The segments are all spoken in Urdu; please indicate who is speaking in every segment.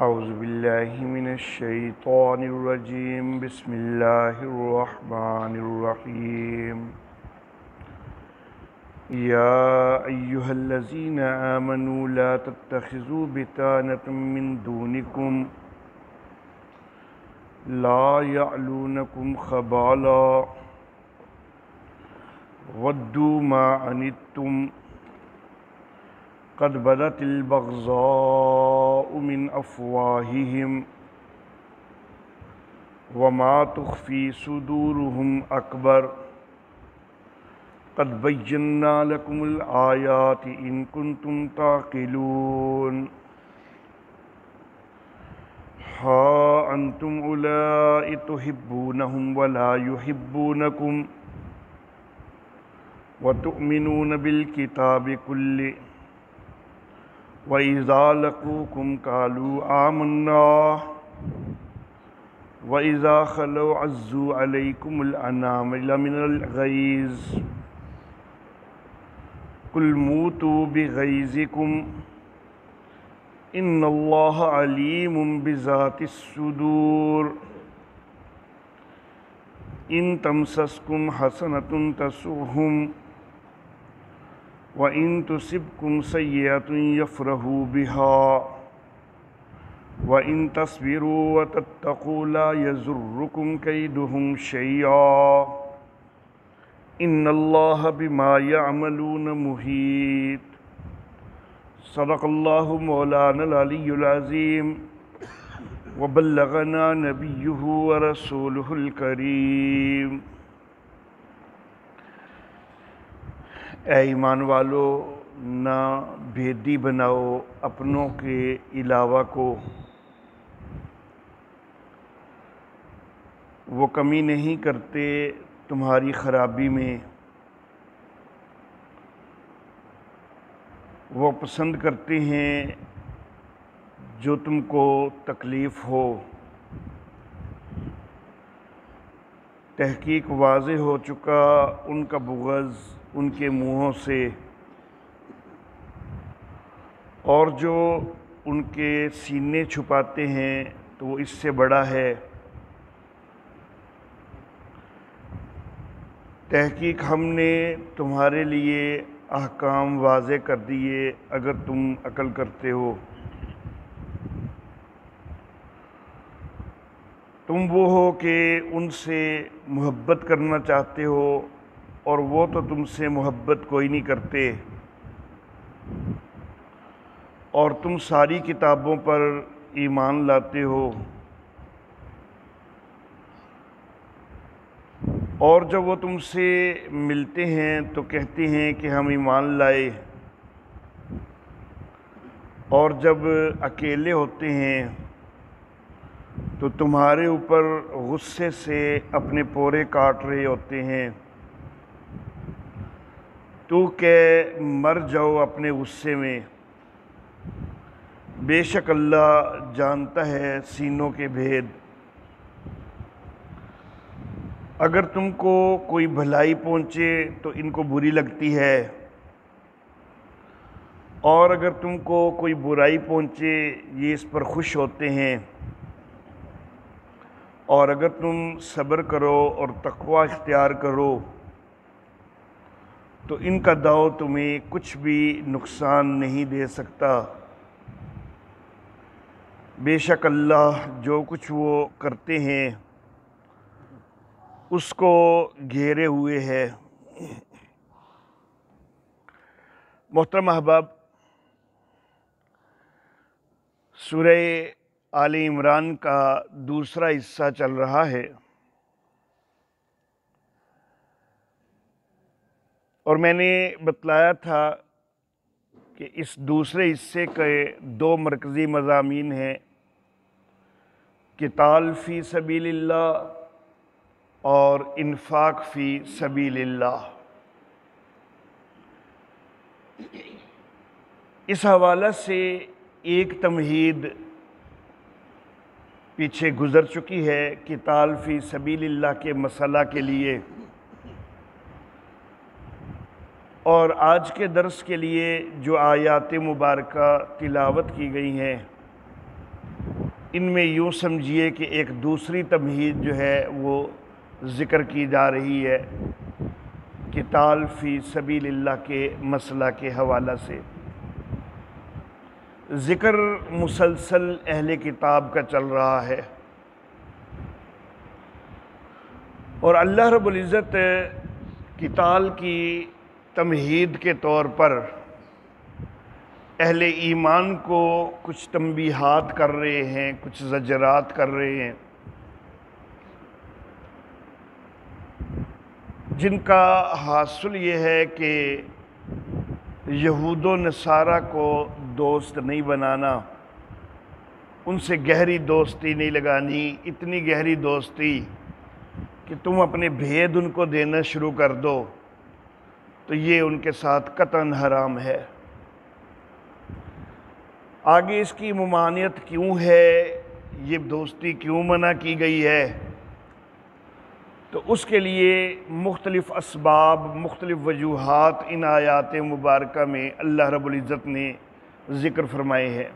Speaker 1: اعوذ باللہ من الشیطان الرجیم بسم اللہ الرحمن الرحیم یا ایہا الذین آمنوا لا تتخذوا بطانة من دونکم لا یعلونکم خبالا ودوا ما عنتم قد بدت البغضاء من افواہہم وما تخفی صدورہم اکبر قد بینا لکم الآیات ان کنتم تعقلون ہا انتم اولائی تحبونہم ولا یحبونکم وتؤمنون بالکتاب کلہ وَإِذَا لَقُوكُمْ قَالُوا آمَنَّا وَإِذَا خَلَوْا عَزُّوا عَلَيْكُمُ الْأَنَامِلَ مِنَ الْغَيْظِ قُلْ مُوتُوا بِغَيْظِكُمْ إِنَّ اللَّهَ عَلِيمٌ بِذَاتِ الصُّدُورِ إِن تَمْسَسْكُمْ حَسَنَةٌ تَسُؤْهُمْ وَإِن تُصِبْكُمْ سَيِّئَةٌ يَفْرَحُوا بِهَا وَإِن تَصْبِرُوا وَتَتَّقُوا لَا يَضُرُّكُمْ كَيْدُهُمْ شَيْئًا إِنَّ اللَّهَ بِمَا يَعْمَلُونَ مُحِيطٌ صدق اللہ مولانا العلی العظیم وبلغنا نبیہ ورسولہ الکریم۔ اے ایمان والو، نہ بھیدی بناؤ اپنوں کے علاوہ کو، وہ کمی نہیں کرتے تمہاری خرابی میں، وہ پسند کرتے ہیں جو تم کو تکلیف ہو۔ تحقیق واضح ہو چکا ان کا بغض ان کے منہوں سے، اور جو ان کے سینے چھپاتے ہیں تو وہ اس سے بڑا ہے۔ تحقیق ہم نے تمہارے لیے احکام واضح کر دیے اگر تم عقل کرتے ہو۔ تم وہ ہو کہ ان سے محبت کرنا چاہتے ہو اور وہ تو تم سے محبت کوئی نہیں کرتے، اور تم ساری کتابوں پر ایمان لاتے ہو، اور جب وہ تم سے ملتے ہیں تو کہتے ہیں کہ ہم ایمان لائے، اور جب اکیلے ہوتے ہیں تو تمہارے اوپر غصے سے اپنے پورے کاٹ رہے ہوتے ہیں۔ تو کہ مر جاؤ اپنے غصے میں، بے شک اللہ جانتا ہے سینوں کے بھید۔ اگر تم کو کوئی بھلائی پہنچے تو ان کو بری لگتی ہے، اور اگر تم کو کوئی برائی پہنچے یہ اس پر خوش ہوتے ہیں، اور اگر تم صبر کرو اور تقوی اختیار کرو تو ان کا داؤ تمہیں کچھ بھی نقصان نہیں دے سکتا۔ بے شک اللہ جو کچھ وہ کرتے ہیں اس کو گھیرے ہوئے ہے۔ محترم احباب، سورہ آل عمران کا دوسرا حصہ چل رہا ہے، اور میں نے بتلایا تھا کہ اس دوسرے حصے کے دو مرکزی مضامین ہیں، قتال فی سبیل اللہ اور انفاق فی سبیل اللہ۔ اس حوالہ سے ایک تمہید پیچھے گزر چکی ہے قتال فی سبیل اللہ کے مسئلہ کے لیے، اور آج کے درس کے لیے جو آیات مبارکہ تلاوت کی گئی ہیں ان میں یوں سمجھیے کہ ایک دوسری تمہید جو ہے وہ ذکر کی جا رہی ہے قتال فی سبیل اللہ کے مسئلہ کے حوالہ سے۔ ذکر مسلسل اہل کتاب کا چل رہا ہے، اور اللہ رب العزت قتال کی تمہید کے طور پر اہل ایمان کو کچھ تنبیہات کر رہے ہیں، کچھ زجرات کر رہے ہیں، جن کا حاصل یہ ہے کہ یہود و نصارہ کو دوست نہیں بنانا، ان سے گہری دوستی نہیں لگانی، اتنی گہری دوستی کہ تم اپنے بھید ان کو دینا شروع کر دو، تو یہ ان کے ساتھ قطعاً حرام ہے۔ آگے اس کی ممانعت کیوں ہے، یہ دوستی کیوں منع کی گئی ہے، تو اس کے لیے مختلف اسباب، مختلف وجوہات ان آیات مبارکہ میں اللہ رب العزت نے ذکر فرمائے ہیں۔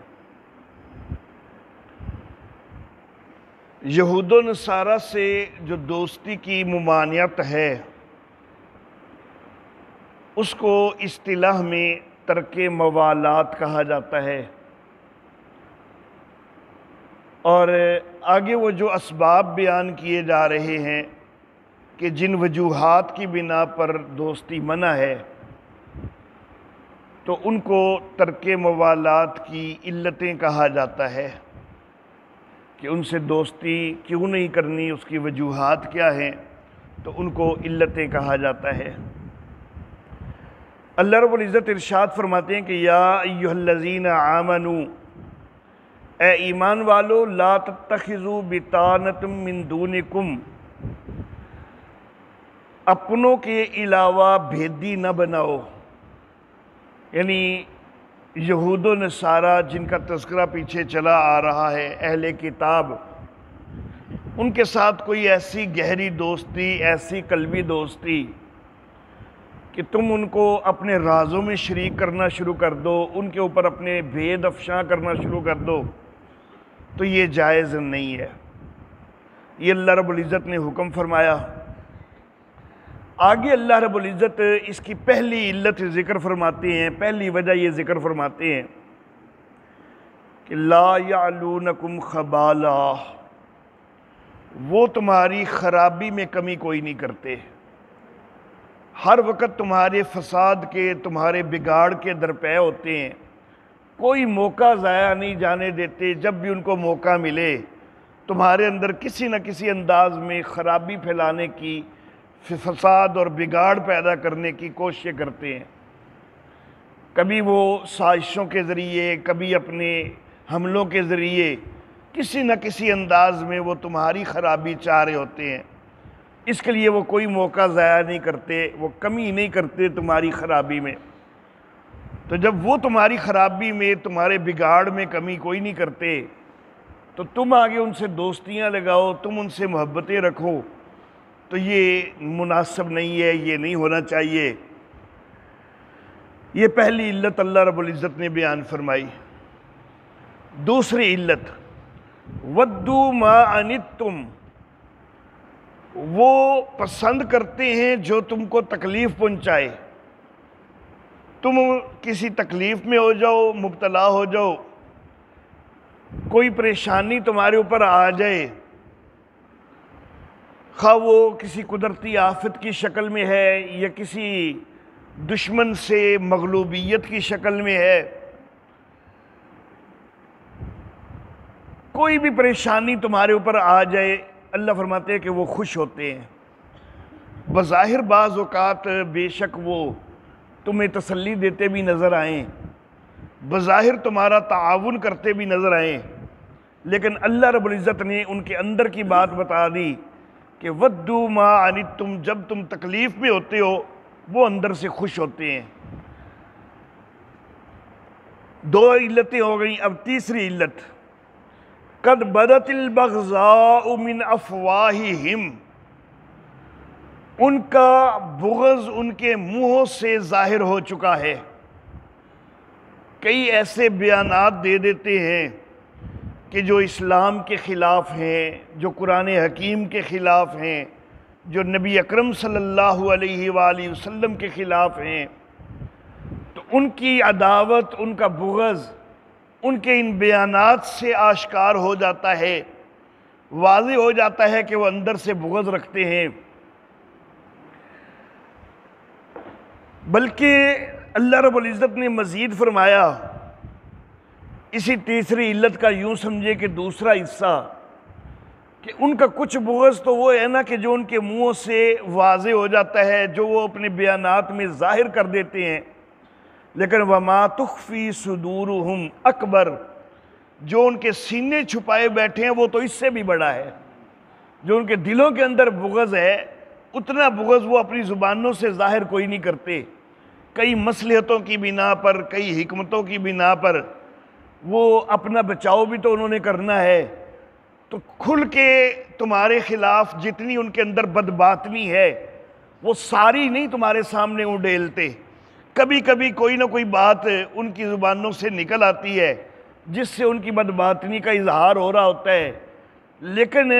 Speaker 1: یہود و نصارہ سے جو دوستی کی ممانعت ہے، اس کو اصطلاح میں ترک موالات کہا جاتا ہے، اور آگے وہ جو اسباب بیان کیے جا رہے ہیں کہ جن وجوہات کی بنا پر دوستی منع ہے، تو ان کو ترک موالات کی علتیں کہا جاتا ہے کہ ان سے دوستی کیوں نہیں کرنی، اس کی وجوہات کیا ہیں، تو ان کو علتیں کہا جاتا ہے۔ اللہ رب العزت ارشاد فرماتے ہیں کہ یا ایھا الذین آمنوا، اے ایمان والو، لا تتخذوا بطانۃ من دونکم، اپنوں کے علاوہ بھیدی نہ بناؤ، یعنی یہود و نصارہ جن کا تذکرہ پیچھے چلا آ رہا ہے، اہل کتاب، ان کے ساتھ کوئی ایسی گہری دوستی، ایسی قلبی دوستی کہ تم ان کو اپنے رازوں میں شریک کرنا شروع کر دو، ان کے اوپر اپنے بھید افشاں کرنا شروع کر دو، تو یہ جائز نہیں ہے۔ یہ اللہ رب العزت نے حکم فرمایا۔ آگے اللہ رب العزت اس کی پہلی علت ذکر فرماتے ہیں، پہلی وجہ یہ ذکر فرماتے ہیں کہ لا یعلونکم خبالا، وہ تمہاری خرابی میں کمی کوئی نہیں کرتے، ہر وقت تمہارے فساد کے، تمہارے بگاڑ کے درپے ہوتے ہیں، کوئی موقع ضائع نہیں جانے دیتے، جب بھی ان کو موقع ملے تمہارے اندر کسی نہ کسی انداز میں خرابی پھیلانے کی، فساد اور بگاڑ پیدا کرنے کی کوششیں کرتے ہیں۔ کبھی وہ سازشوں کے ذریعے، کبھی اپنے حملوں کے ذریعے، کسی نہ کسی انداز میں وہ تمہاری خرابی چاہ رہے ہوتے ہیں، اس کے لیے وہ کوئی موقع ضائع نہیں کرتے، وہ کمی نہیں کرتے تمہاری خرابی میں۔ تو جب وہ تمہاری خرابی میں، تمہارے بگاڑ میں کمی کوئی نہیں کرتے، تو تم آگے ان سے دوستیاں لگاؤ، تم ان سے محبتیں رکھو، تو یہ مناسب نہیں ہے، یہ نہیں ہونا چاہیے۔ یہ پہلی علت اللہ رب العزت نے بیان فرمائی۔ دوسری علت، وَدُّوا مَا عَنِتُّمْ، وہ پسند کرتے ہیں جو تم کو تکلیف پہنچائے، تم کسی تکلیف میں ہو جاؤ، مبتلا ہو جاؤ، کوئی پریشانی تمہارے اوپر آ جائے، خواہ وہ کسی قدرتی آفت کی شکل میں ہے یا کسی دشمن سے مغلوبیت کی شکل میں ہے، کوئی بھی پریشانی تمہارے اوپر آ جائے، اللہ فرماتے ہیں کہ وہ خوش ہوتے ہیں۔ بظاہر بعض اوقات بے شک وہ تمہیں تسلی دیتے بھی نظر آئیں، بظاہر تمہارا تعاون کرتے بھی نظر آئیں، لیکن اللہ رب العزت نے ان کے اندر کی بات بتا دی کہ وَدُّوا مَا عَنِتُّمْ، جب تم تکلیف میں ہوتے ہو وہ اندر سے خوش ہوتے ہیں۔ دو علتیں ہو گئیں، اب تیسری علت، قَدْ بَدَتِ الْبَغْضَاءُ مِنْ أَفْوَاهِهِمْ، ان کا بغض ان کے منہوں سے ظاہر ہو چکا ہے۔ کئی ایسے بیانات دے دیتے ہیں کہ جو اسلام کے خلاف ہیں، جو قرآن حکیم کے خلاف ہیں، جو نبی اکرم صلی اللہ علیہ وآلہ وسلم کے خلاف ہیں، تو ان کی عداوت، ان کا بغض ان کے ان بیانات سے آشکار ہو جاتا ہے، واضح ہو جاتا ہے کہ وہ اندر سے بغض رکھتے ہیں۔ بلکہ اللہ رب العزت نے مزید فرمایا، اسی تیسری علت کا یوں سمجھے کہ دوسرا حصہ، کہ ان کا کچھ بغض تو وہ ہے نا کہ جو ان کے منہوں سے واضح ہو جاتا ہے، جو وہ اپنے بیانات میں ظاہر کر دیتے ہیں، لیکن وَمَا تُخْفِي صُدُورُهُمْ اکبر، جو ان کے سینے چھپائے بیٹھے ہیں وہ تو اس سے بھی بڑا ہے۔ جو ان کے دلوں کے اندر بغض ہے، اتنا بغض وہ اپنی زبانوں سے ظاہر کوئی نہیں کرتے، کئی مصلحتوں کی بنا پر، کئی حکمتوں کی بنا پر، وہ اپنا بچاؤ بھی تو انہوں نے کرنا ہے، تو کھل کے تمہارے خلاف جتنی ان کے اندر بدباطنی ہے وہ ساری نہیں تمہارے سامنے اڈیلتے، کبھی کبھی کوئی نہ کوئی بات ان کی زبانوں سے نکل آتی ہے جس سے ان کی بدباطنی کا اظہار ہو رہا ہوتا ہے، لیکن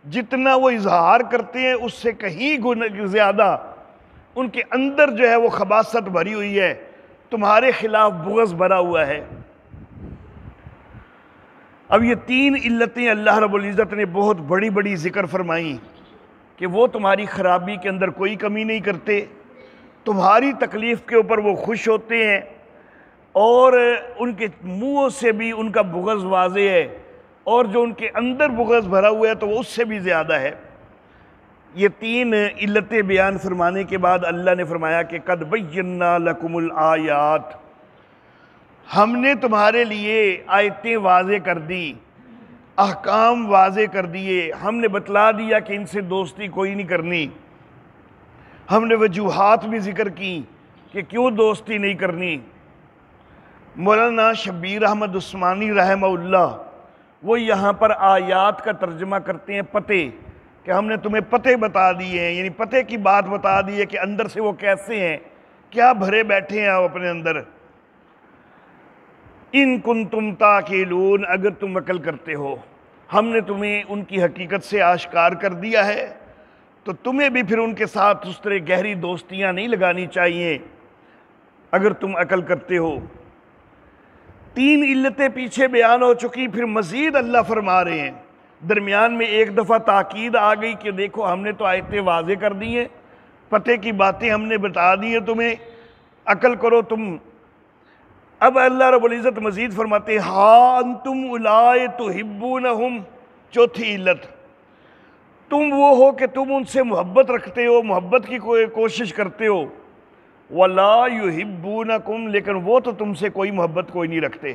Speaker 1: جتنا وہ اظہار کرتے ہیں اس سے کہیں زیادہ ان کے اندر جو ہے وہ خباثت بھری ہوئی ہے، تمہارے خلاف بغض بھرا ہوا ہے۔ اب یہ تین علتیں اللہ رب العزت نے بہت بڑی بڑی ذکر فرمائیں کہ وہ تمہاری خرابی کے اندر کوئی کمی نہیں کرتے، تمہاری تکلیف کے اوپر وہ خوش ہوتے ہیں، اور ان کے منہوں سے بھی ان کا بغض واضح ہے، اور جو ان کے اندر بغض بھرا ہوا ہے تو وہ اس سے بھی زیادہ ہے۔ یہ تین علتیں بیان فرمانے کے بعد اللہ نے فرمایا کہ قد بینا لکم الآیات، ہم نے تمہارے لیے آیتیں واضح کر دی، احکام واضح کر دیے، ہم نے بتلا دیا کہ ان سے دوستی کوئی نہیں کرنی، ہم نے وجوہات بھی ذکر کی کہ کیوں دوستی نہیں کرنی۔ مولانا شبیر احمد عثمانی رحمہ اللہ وہ یہاں پر آیات کا ترجمہ کرتے ہیں پتے، کہ ہم نے تمہیں پتے بتا دیے ہیں، یعنی پتے کی بات بتا دی ہے کہ اندر سے وہ کیسے ہیں، کیا بھرے بیٹھے ہیں آپ اپنے اندر۔ ان کنتم تعقلون، اگر تم عقل کرتے ہو، ہم نے تمہیں ان کی حقیقت سے آشکار کر دیا ہے، تو تمہیں بھی پھر ان کے ساتھ اس طرح گہری دوستیاں نہیں لگانی چاہیے اگر تم عقل کرتے ہو۔ تین علتیں پیچھے بیان ہو چکی، پھر مزید اللہ فرما رہے ہیں، درمیان میں ایک دفعہ تاکید آ گئی کہ دیکھو ہم نے تو آیتیں واضح کر دی ہیں، پتے کی باتیں ہم نے بتا دی ہیں تمہیں، عقل کرو تم۔ اب اللہ رب العزت مزید فرماتے ہیں ہاں انتم اولئک تحبونہم، چوتھی علت، تم وہ ہو کہ تم ان سے محبت رکھتے ہو، محبت کی کوشش کرتے ہو، وَلَا يُحِبُّونَكُمْ، لیکن وہ تو تم سے کوئی محبت کوئی نہیں رکھتے،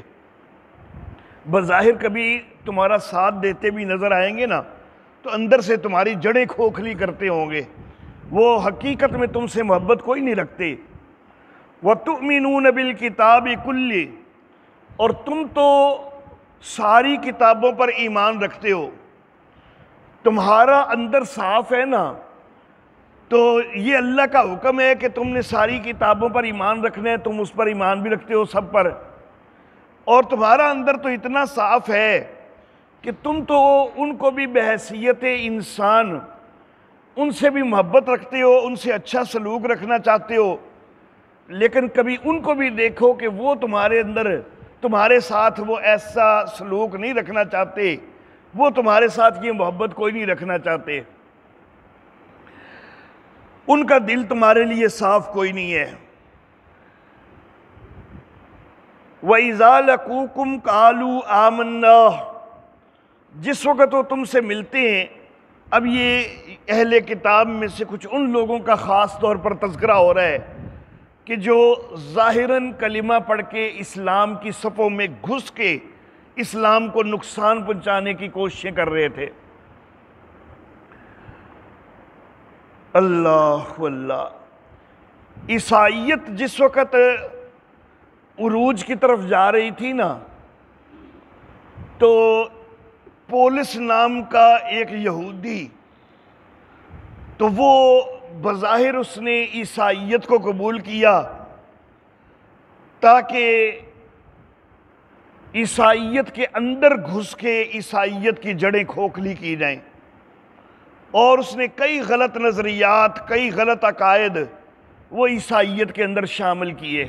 Speaker 1: بظاہر کبھی تمہارا ساتھ دیتے بھی نظر آئیں گے نا تو اندر سے تمہاری جڑیں کھوکھلی کرتے ہوں گے، وہ حقیقت میں تم سے محبت کوئی نہیں رکھتے۔ وَتُؤْمِنُونَ بِالْكِتَابِ كُلِّ، اور تم تو ساری کتابوں پر ایمان رکھتے ہو، تمہارا اندر صاف ہے نا، تو یہ اللہ کا حکم ہے کہ تم نے ساری کتابوں پر ایمان رکھنا ہے، تم اس پر ایمان بھی رکھتے ہو سب پر، اور تمہارا اندر تو اتنا صاف ہے کہ تم تو ان کو بھی بحیثیت انسان ان سے بھی محبت رکھتے ہو، ان سے اچھا سلوک رکھنا چاہتے ہو، لیکن کبھی ان کو بھی دیکھو کہ وہ تمہارے اندر تمہارے ساتھ وہ ایسا سلوک نہیں رکھنا چاہتے، وہ تمہارے ساتھ یہ محبت کوئی نہیں رکھنا چاہتے، ان کا دل تمہارے لیے صاف کوئی نہیں ہے۔ وَإِذَا لَقُوكُمْ قَالُوا آمَنَّا، جس وقت وہ تم سے ملتے ہیں، اب یہ اہل کتاب میں سے کچھ ان لوگوں کا خاص طور پر تذکرہ ہو رہا ہے کہ جو ظاہراً کلمہ پڑھ کے اسلام کی صفوں میں گھس کے اسلام کو نقصان پہنچانے کی کوششیں کر رہے تھے۔ اللہ اللہ، عیسائیت جس وقت عروج کی طرف جا رہی تھی نا، تو پولس نام کا ایک یہودی، تو وہ بظاہر اس نے عیسائیت کو قبول کیا تاکہ عیسائیت کے اندر گھس کے عیسائیت کی جڑیں کھوکھلی کی جائیں، اور اس نے کئی غلط نظریات، کئی غلط عقائد وہ عیسائیت کے اندر شامل کیے۔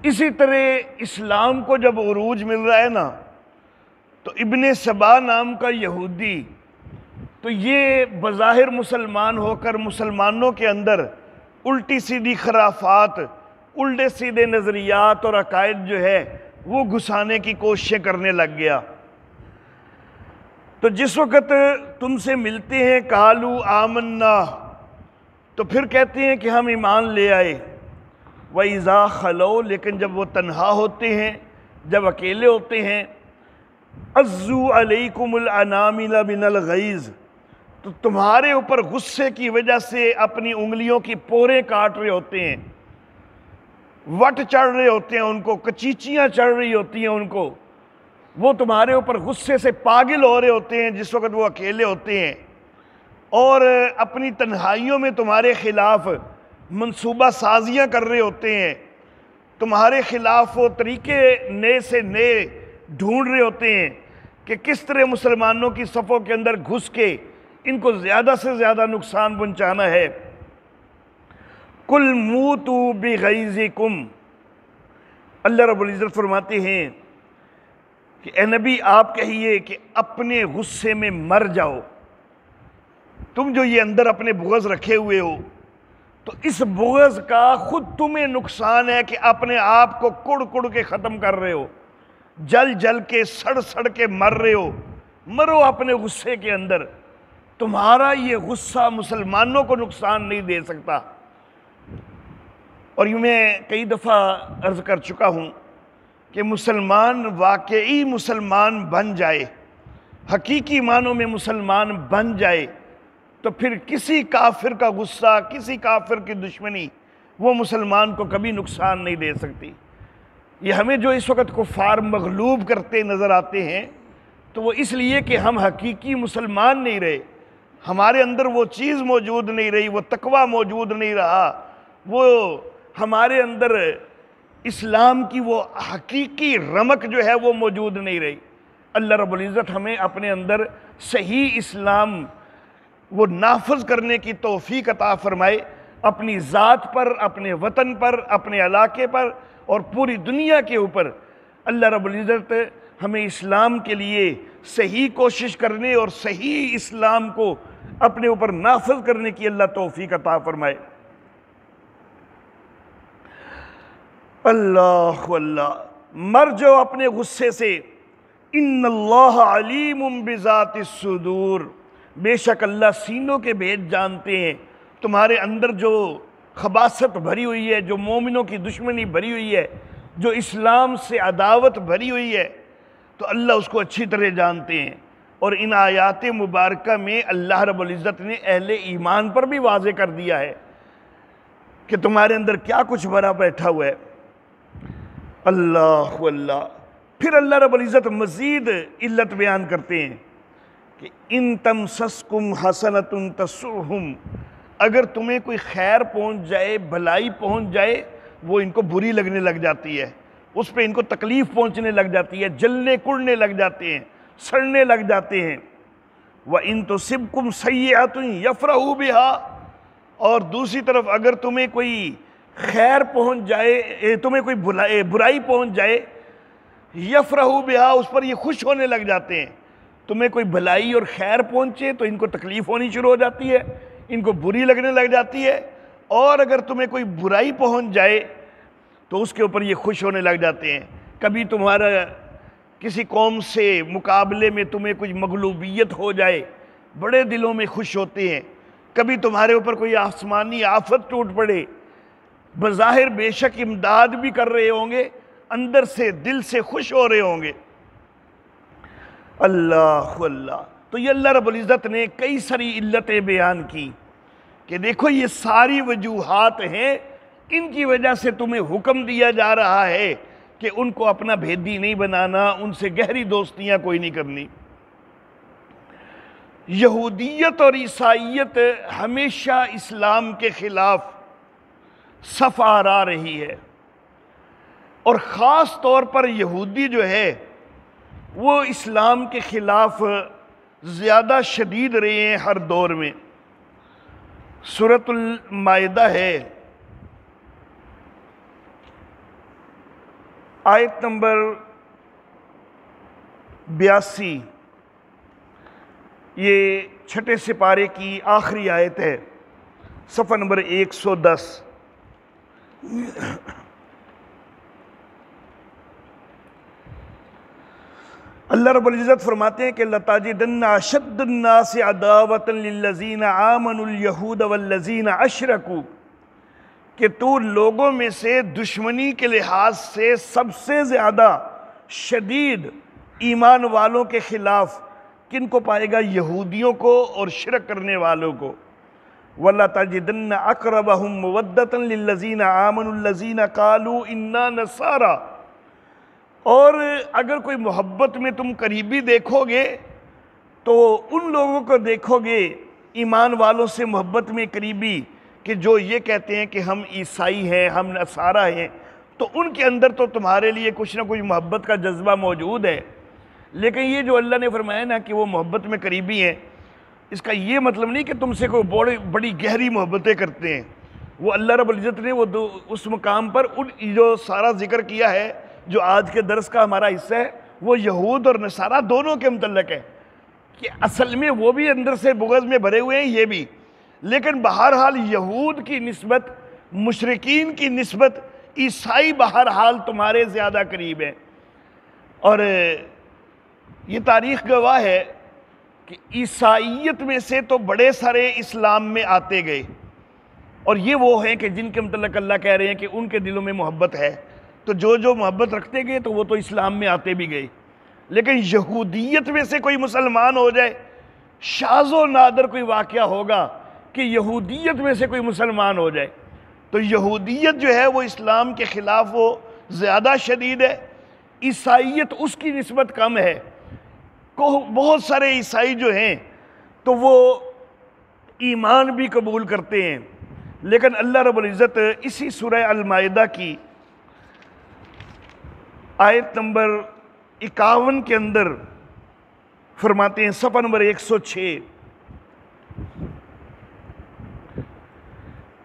Speaker 1: اسی طرح اسلام کو جب عروج مل رہا ہے نا، تو ابن سبا نام کا یہودی، تو یہ بظاہر مسلمان ہو کر مسلمانوں کے اندر الٹی سیدھی خرافات، الٹے سیدھے نظریات اور عقائد جو ہے وہ گھسانے کی کوششیں کرنے لگ گیا۔ تو جس وقت تم سے ملتے ہیں قالوا آمنا، تو پھر کہتے ہیں کہ ہم ایمان لے آئے۔ وَإِذَا خَلَوْا، لیکن جب وہ تنہا ہوتے ہیں، جب اکیلے ہوتے ہیں، عَزُّوا عَلَيْكُمُ الْأَنَامِلَ مِنَ الْغَيْظِ، تو تمہارے اوپر غصے کی وجہ سے اپنی انگلیوں کی پوریں کاٹ رہے ہوتے ہیں، وٹ چڑھ رہے ہوتے ہیں ان کو، کچیچیاں چڑھ رہی ہوتی ہیں ان کو، وہ تمہارے اوپر غصے سے پاگل ہو رہے ہوتے ہیں جس وقت وہ اکیلے ہوتے ہیں، اور اپنی تنہائیوں میں تمہارے خلاف منصوبہ سازیاں کر رہے ہوتے ہیں، تمہارے خلاف وہ طریقے نئے سے نئے ڈھونڈ رہے ہوتے ہیں کہ کس طرح مسلمانوں کی صفوں کے اندر گھس کے ان کو زیادہ سے زیادہ نقصان پہنچانا ہے۔ قُلْ مُوتُوا بِغَيْظِكُمْ، اللہ رب العزت فرماتے ہیں کہ اے نبی آپ کہیے کہ اپنے غصے میں مر جاؤ۔ تم جو یہ اندر اپنے بغض رکھے ہوئے ہو، تو اس بغض کا خود تمہیں نقصان ہے کہ اپنے آپ کو کڑ کڑ کے ختم کر رہے ہو، جل جل کے سڑ سڑ کے مر رہے ہو۔ مرو اپنے غصے کے اندر، تمہارا یہ غصہ مسلمانوں کو نقصان نہیں دے سکتا۔ اور یوں میں کئی دفعہ عرض کر چکا ہوں کہ مسلمان واقعی مسلمان بن جائے، حقیقی معنوں میں مسلمان بن جائے، تو پھر کسی کافر کا غصہ، کسی کافر کی دشمنی وہ مسلمان کو کبھی نقصان نہیں دے سکتی۔ یہ ہمیں جو اس وقت کفار مغلوب کرتے نظر آتے ہیں، تو وہ اس لیے کہ ہم حقیقی مسلمان نہیں رہے، ہمارے اندر وہ چیز موجود نہیں رہی، وہ تقوی موجود نہیں رہا، وہ ہمارے اندر اسلام کی وہ حقیقی رمق جو ہے وہ موجود نہیں رہی۔ اللہ رب العزت ہمیں اپنے اندر صحیح اسلام وہ نافذ کرنے کی توفیق عطا فرمائے، اپنی ذات پر، اپنے وطن پر، اپنے علاقے پر اور پوری دنیا کے اوپر۔ اللہ رب العزت ہمیں اسلام کے لیے صحیح کوشش کرنے اور صحیح اسلام کو اپنے اوپر نافذ کرنے کی اللہ توفیق عطا فرمائے۔ اللہ اللہ، مر جاؤ اپنے غصے سے۔ ان اللہ علیم بذات الصدور، بے شک اللہ سینوں کے بھید جانتے ہیں۔ تمہارے اندر جو خباثت بھری ہوئی ہے، جو مومنوں کی دشمنی بھری ہوئی ہے، جو اسلام سے عداوت بھری ہوئی ہے، تو اللہ اس کو اچھی طرح جانتے ہیں۔ اور ان آیات مبارکہ میں اللہ رب العزت نے اہل ایمان پر بھی واضح کر دیا ہے کہ تمہارے اندر کیا کچھ بھرا بیٹھا ہوا ہے۔ اللہ اللہ، پھر اللہ رب العزت مزید علت بیان کرتے ہیں کہ ان تمسسکم حسنۃ تسؤہم، اگر تمہیں کوئی خیر پہنچ جائے، بھلائی پہنچ جائے، وہ ان کو بری لگنے لگ جاتی ہے، اس پہ ان کو تکلیف پہنچنے لگ جاتی ہے، جلنے کڑنے لگ جاتے ہیں، سڑنے لگ جاتے ہیں۔ وَإِن تُصِبْكُمْ سَيِّئَةٌ يَفْرَحُوا بِهَا، اور دوسری طرف اگر تمہیں کوئی خیر پہنچ جائے، تمہیں کوئی برائی پہنچ جائے، یفرحوا بہا، اس پر یہ خوش ہونے لگ جاتے ہیں۔ تمہیں کوئی بھلائی اور خیر پہنچے تو ان کو تکلیف ہونی شروع ہو جاتی ہے، ان کو بری لگنے لگ جاتی ہے، اور اگر تمہیں کوئی برائی پہنچ جائے تو اس کے اوپر یہ خوش ہونے لگ جاتے ہیں۔ کبھی تمہارا کسی قوم سے مقابلے میں تمہیں کچھ مغلوبیت ہو جائے، بڑے دلوں میں خوش ہوتے ہیں۔ کبھی تمہارے اوپر کوئی آسمانی آفت ٹوٹ پڑے، بظاہر بے شک امداد بھی کر رہے ہوں گے، اندر سے دل سے خوش ہو رہے ہوں گے۔ اللہ اللہ، تو یہ اللہ رب العزت نے کئی ساری علتیں بیان کی کہ دیکھو یہ ساری وجوہات ہیں، ان کی وجہ سے تمہیں حکم دیا جا رہا ہے کہ ان کو اپنا بھیدی نہیں بنانا، ان سے گہری دوستیاں کوئی نہیں کرنی۔ یہودیت اور عیسائیت ہمیشہ اسلام کے خلاف صف آرا رہی ہے، اور خاص طور پر یہودی جو ہے وہ اسلام کے خلاف زیادہ شدید رہے ہیں ہر دور میں۔ سورۃ المائدہ ہے، آیت نمبر 82، یہ چھٹے سپارے کی آخری آیت ہے، صفحہ نمبر 110۔ اللہ رب العزت فرماتے ہیں کہ لَتَجِدَنَّ أَشَدَّ النَّاسِ عَدَاوَةً لِلَّذِينَ آمَنُوا الْيَهُودَ وَالَّذِينَ أَشْرَكُوا، کہ تو لوگوں میں سے دشمنی کے لحاظ سے سب سے زیادہ شدید ایمان والوں کے خلاف کن کو پائے گا؟ یہودیوں کو اور شرک کرنے والوں کو۔ وَلَتَجِدَنَّ أَقْرَبَهُمْ مَوَدَّةً لِلَّذِينَ آمَنُوا الَّذِينَ قَالُوا إِنَّا نَصَارَىٰ، اور اگر کوئی محبت میں تم قریبی دیکھو گے تو ان لوگوں کو دیکھو گے ایمان والوں سے محبت میں قریبی کہ جو یہ کہتے ہیں کہ ہم عیسائی ہیں، ہم نصارہ ہیں، تو ان کے اندر تو تمہارے لیے کچھ نہ کچھ محبت کا جذبہ موجود ہے۔ لیکن یہ جو اللہ نے فرمایا نا کہ وہ محبت میں قریبی ہیں، اس کا یہ مطلب نہیں کہ تم سے کوئی بڑی گہری محبتیں کرتے ہیں۔ وہ اللہ رب العزت نے وہ اس مقام پر جو سارا ذکر کیا ہے جو آج کے درس کا ہمارا حصہ ہے، وہ یہود اور نصارہ دونوں کے متعلق ہے کہ اصل میں وہ بھی اندر سے بغض میں بھرے ہوئے ہیں، یہ بھی، لیکن بہرحال یہود کی نسبت، مشرکین کی نسبت عیسائی بہرحال تمہارے زیادہ قریب ہیں۔ اور یہ تاریخ گواہ ہے کہ عیسائیت میں سے تو بڑے سارے اسلام میں آتے گئے، اور یہ وہ ہیں کہ جن کے متعلق اللہ کہہ رہے ہیں کہ ان کے دلوں میں محبت ہے، تو جو محبت رکھتے گئے تو وہ تو اسلام میں آتے بھی گئے۔ لیکن یہودیت میں سے کوئی مسلمان ہو جائے، شاذ و نادر کوئی واقعہ ہوگا کہ یہودیت میں سے کوئی مسلمان ہو جائے، تو یہودیت جو ہے وہ اسلام کے خلاف وہ زیادہ شدید ہے، عیسائیت اس کی نسبت کم ہے۔ بہت سارے عیسائی جو ہیں تو وہ ایمان بھی قبول کرتے ہیں، لیکن اللہ رب العزت اسی سورہ المائدہ کی آیت نمبر 51 کے اندر فرماتے ہیں، صفحہ نمبر 106،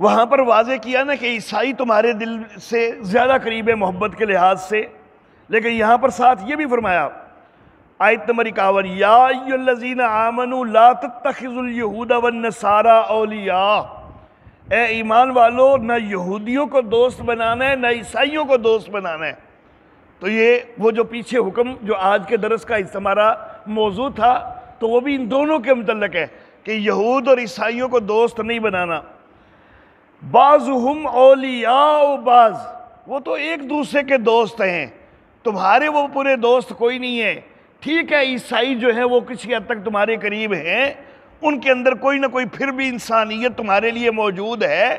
Speaker 1: وہاں پر واضح کیا نا کہ عیسائی تمہارے دل سے زیادہ قریب ہے محبت کے لحاظ سے، لیکن یہاں پر ساتھ یہ بھی فرمایا، آیت نمبر 51، یا ایھا الذین آمنوا لا تتخذوا اليہود والنصارى اولیاء، اے ایمان والو نہ یہودیوں کو دوست بنانا ہے نہ عیسائیوں کو دوست بنانا ہے۔ تو یہ وہ جو پیچھے حکم جو آج کے درس کا ہمارا موضوع تھا، تو وہ بھی ان دونوں کے متعلق ہے کہ یہود اور عیسائیوں کو دوست نہیں بنانا۔ بعضهم اولیاء بعض، وہ تو ایک دوسرے کے دوست ہیں، تمہارے وہ پورے دوست کوئی نہیں ہے۔ ٹھیک ہے عیسائی جو ہے وہ کسی حد تک تمہارے قریب ہیں، ان کے اندر کوئی نہ کوئی پھر بھی انسانیت تمہارے لیے موجود ہے۔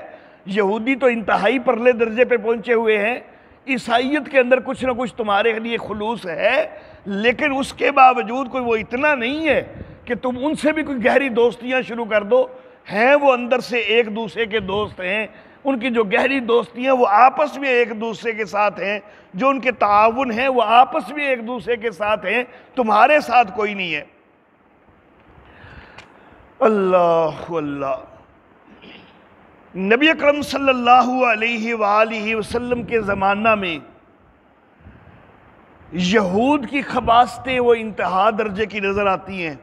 Speaker 1: یہودی تو انتہائی پرلے درجے پہ پہنچے ہوئے ہیں، عیسائیت کے اندر کچھ نہ کچھ تمہارے لیے خلوص ہے، لیکن اس کے باوجود کوئی وہ اتنا نہیں ہے کہ تم ان سے بھی کوئی گہری دوستیاں شروع کر دو۔ ہیں وہ اندر سے ایک دوسرے کے دوست ہیں، ان کی جو گہری دوستیاں وہ آپس میں ایک دوسرے کے ساتھ ہیں، جو ان کے تعاون ہیں وہ آپس میں ایک دوسرے کے ساتھ ہیں، تمہارے ساتھ کوئی نہیں ہے۔ اللہ اللہ، نبی اکرم صلی اللہ علیہ وآلہ وسلم کے زمانہ میں یہود کی خباثتیں وہ انتہا درجے کی نظر آتی ہیں۔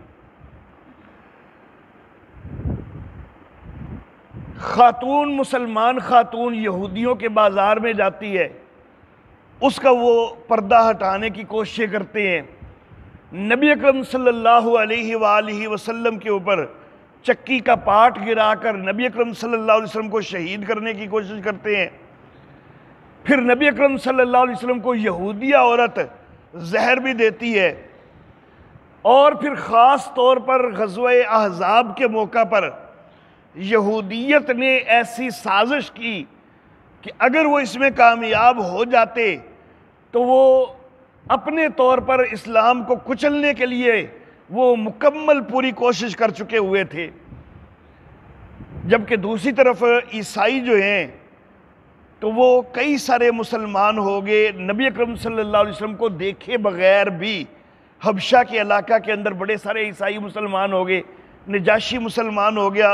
Speaker 1: خاتون، مسلمان خاتون یہودیوں کے بازار میں جاتی ہے، اس کا وہ پردہ ہٹانے کی کوششیں کرتے ہیں، نبی اکرم صلی اللہ علیہ وآلہ وسلم کے اوپر چکی کا پاٹ گرا کر نبی اکرم صلی اللہ علیہ وسلم کو شہید کرنے کی کوشش کرتے ہیں۔ پھر نبی اکرم صلی اللہ علیہ وسلم کو یہودیہ عورت زہر بھی دیتی ہے، اور پھر خاص طور پر غزوہ احزاب کے موقع پر یہودیت نے ایسی سازش کی کہ اگر وہ اس میں کامیاب ہو جاتے تو وہ اپنے طور پر اسلام کو کچلنے کے لیے وہ مکمل پوری کوشش کر چکے ہوئے تھے، جبکہ دوسری طرف عیسائی جو ہیں تو وہ کئی سارے مسلمان ہو گئے، نبی اکرم صلی اللہ علیہ وسلم کو دیکھے بغیر بھی حبشہ کے علاقہ کے اندر بڑے سارے عیسائی مسلمان ہو گئے، نجاشی مسلمان ہو گیا،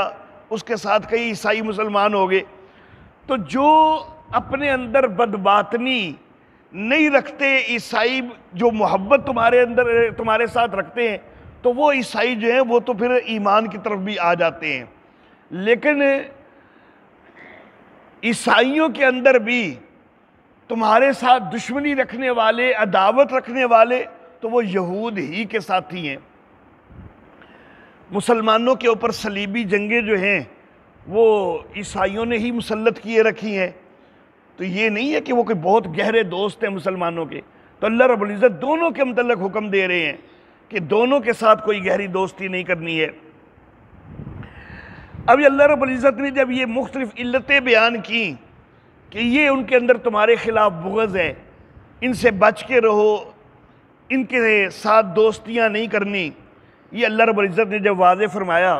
Speaker 1: اس کے ساتھ کئی عیسائی مسلمان ہو گئے۔ تو جو اپنے اندر بدباطنی نہیں رکھتے عیسائی، جو محبت تمہارے ساتھ رکھتے ہیں، تو وہ عیسائی جو ہیں وہ تو پھر ایمان کی طرف بھی آ جاتے ہیں۔ لیکن عیسائیوں کے اندر بھی تمہارے ساتھ دشمنی رکھنے والے، عداوت رکھنے والے، تو وہ یہود ہی کے ساتھی ہیں۔ مسلمانوں کے اوپر صلیبی جنگیں جو ہیں وہ عیسائیوں نے ہی مسلط کیے رکھی ہیں، تو یہ نہیں ہے کہ وہ کوئی بہت گہرے دوست ہیں مسلمانوں کے۔ تو اللہ رب العزت دونوں کے متعلق حکم دے رہے ہیں کہ دونوں کے ساتھ کوئی گہری دوستی نہیں کرنی ہے۔ اب اللہ رب العزت نے جب یہ مختلف علتیں بیان کی کہ یہ ان کے اندر تمہارے خلاف بغض ہے، ان سے بچ کے رہو، ان کے ساتھ دوستیاں نہیں کرنی، یہ اللہ رب العزت نے جب واضح فرمایا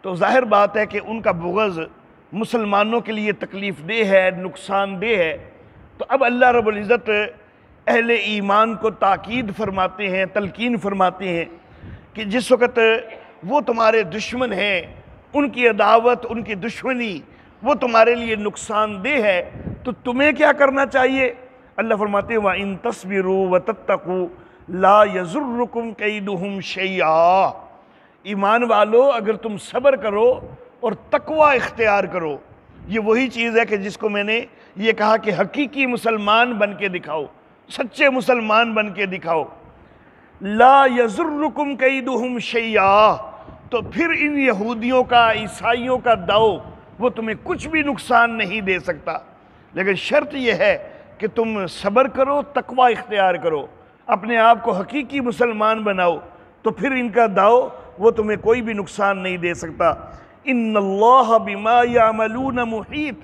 Speaker 1: تو ظاہر بات ہے کہ ان کا بغض مسلمانوں کے لیے تکلیف دہ ہے، نقصان دہ ہے۔ تو اب اللہ رب العزت اہل ایمان کو تاکید فرماتے ہیں، تلقین فرماتے ہیں کہ جس وقت وہ تمہارے دشمن ہیں، ان کی عداوت، ان کی دشمنی وہ تمہارے لیے نقصان دہ ہے، تو تمہیں کیا کرنا چاہیے؟ اللہ فرماتے ہیں وَإِن تَصْبِرُوا وَتَتَّقُوا لَا يَضُرُّكُمْ كَيْدُهُمْ شَيْئًا۔ ایمان والو، اگر تم صبر کرو اور تقوی اختیار کرو، یہ وہی چیز ہے کہ جس کو میں نے یہ کہا کہ حقیقی مسلمان بن کے دکھاؤ، سچے مسلمان بن کے دکھاؤ۔ لا يَضُرُّكُمْ كَيْدُهُمْ شَيْئًا، تو پھر ان یہودیوں کا، عیسائیوں کا داؤ وہ تمہیں کچھ بھی نقصان نہیں دے سکتا، لیکن شرط یہ ہے کہ تم صبر کرو، تقوی اختیار کرو، اپنے آپ کو حقیقی مسلمان بناؤ، تو پھر ان کا داؤ وہ تمہیں کوئی بھی نقصان نہیں دے سکتا۔ ان اللہ بما یعملون محیط،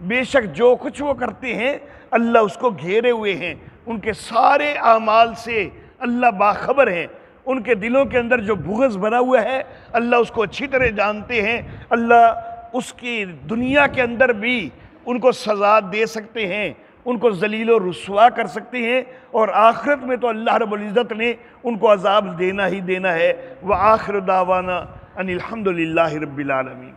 Speaker 1: بے شک جو کچھ وہ کرتے ہیں اللہ اس کو گھیرے ہوئے ہیں، ان کے سارے اعمال سے اللہ باخبر ہیں، ان کے دلوں کے اندر جو بغض بنا ہوا ہے اللہ اس کو اچھی طرح جانتے ہیں۔ اللہ اس کی دنیا کے اندر بھی ان کو سزا دے سکتے ہیں، ان کو ذلیل و رسوا کر سکتے ہیں، اور آخرت میں تو اللہ رب العزت نے ان کو عذاب دینا ہی دینا ہے۔ وآخر دعوانا ان الحمد للہ رب العالمین۔